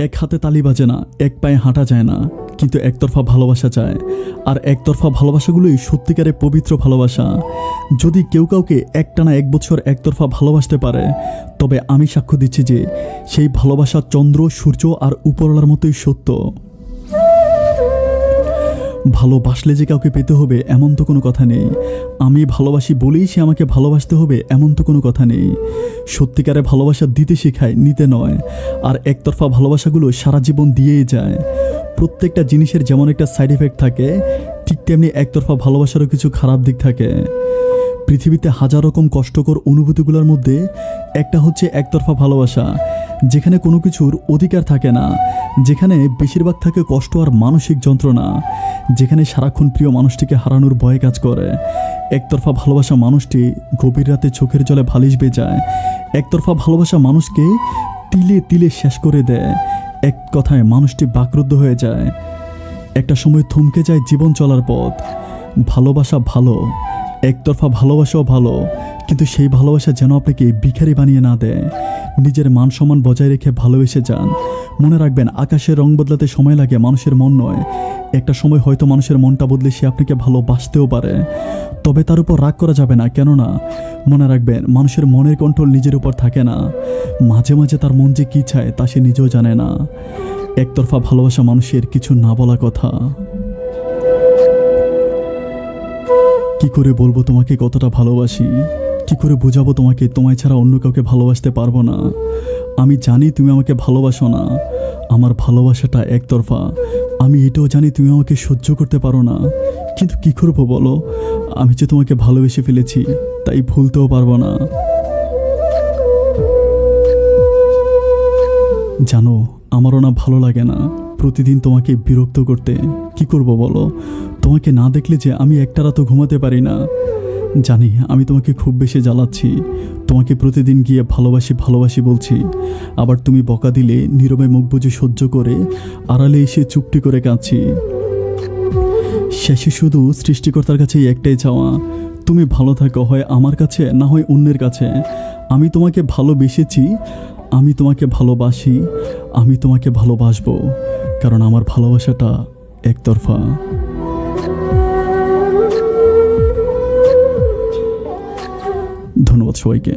এক হাতে তালি বাজে না, এক পায়ে হাঁটা যায় না, কিন্তু একতরফা ভালোবাসা চায়। আর একতরফা ভালোবাসাগুলোই সত্যিকারের পবিত্র ভালোবাসা। যদি কেউ কাউকে একটানা 1 বছর একতরফা ভালোবাসতে পারে, তবে আমি সাক্ষ্য দিচ্ছি যে সেই ভালোবাসা চন্দ্র, সূর্য আর উপরওয়ালার মতোই সত্য। ভালোবাসলে যে কাউকে পেতে হবে এমন তো কোনো কথা নেই। আমি ভালোবাসি বলেই সে আমাকে ভালোবাসতে হবে এমন তো কোনো কথা নেই। সত্যিকারে ভালোবাসা দিতে শেখায়, নিতে নয়। আর একতরফা ভালোবাসাগুলো সারা জীবন দিয়েই যায়। প্রত্যেকটা জিনিসের যেমন একটা সাইড এফেক্ট থাকে, ঠিক তেমনি একতরফা ভালোবাসারও কিছু খারাপ দিক থাকে। পৃথিবীতে হাজার রকম কষ্টকর অনুভূতিগুলোর মধ্যে একটা হচ্ছে একতরফা ভালোবাসা, যেখানে কোনো কিছুর অধিকার থাকে না, যেখানে বেশিরভাগ থাকে কষ্ট আর মানসিক যন্ত্রণা, যেখানে সারাক্ষণ প্রিয় মানুষটিকে হারানোর ভয় কাজ করে। একতরফা ভালোবাসা মানুষটি গভীর রাতে চোখের জলে বালিশ বেজায়। একতরফা ভালোবাসা মানুষকে তিলে তিলে শেষ করে দেয়। এক কথায় মানুষটি বাকরুদ্ধ হয়ে যায়। একটা সময় থমকে যায় জীবন চলার পথ। ভালোবাসা ভালো, একতরফা ভালোবাসাও ভালো, কিন্তু সেই ভালোবাসা যেন আপনাকে ভিখারি বানিয়ে না দেয়। নিজের মান সম্মান বজায় রেখে ভালোবেসে যান। মনে রাখবেন, আকাশের রং বদলাতে সময় লাগে, মানুষের মন নয়। একটা সময় হয়তো মানুষের মনটা বদলে সে আপনাকে ভালোবাসতেও পারে, তবে তার উপর রাগ করা যাবে না। কেননা মনে রাখবেন, মানুষের মনের কন্ট্রোল নিজের উপর থাকে না। মাঝে মাঝে তার মন যে কী চায় তা সে নিজেও জানে না। একতরফা ভালোবাসা মানুষের কিছু না বলা কথা। কি করে বলবো তোমাকে কতটা ভালোবাসি? কি করে বোঝাবো তোমাকে তোমায় ছাড়া অন্য কাউকে ভালোবাসতে পারবো না? আমি জানি তুমি আমাকে ভালোবাসো না, আমার ভালোবাসাটা একতরফা। আমি এটাও জানি তুমি আমাকে সহ্য করতে পারো না, কিন্তু কি করবো বলো? আমি যে তোমাকে ভালোবেসে ফেলেছি, তাই ভুলতেও পারবো না। জানো, আমারও না ভালো লাগে না প্রতিদিন তোমাকে বিরক্ত করতে। কি করব বলো? তোমাকে না দেখলে যে আমি একটা রাতও ঘুমাতে পারি না। জানি আমি তোমাকে খুব বেশি জ্বালাচ্ছি। তোমাকে প্রতিদিন গিয়ে ভালোবাসি ভালোবাসি বলছি, আবার তুমি বকা দিলে নীরবে মুখ বুজে সহ্য করে আড়ালে এসে চুপটি করে কাঁদছি। শেষে শুধু সৃষ্টিকর্তার কাছেই একটাই চাওয়া, তুমি ভালো থাকো, হয় আমার কাছে না হয় অন্যের কাছে। আমি তোমাকে ভালোবেসেছি, আমি তোমাকে ভালোবাসি, আমি তোমাকে ভালোবাসবো, কারণ আমার ভালোবাসাটা একতরফা। ধন্যবাদ সবাইকে।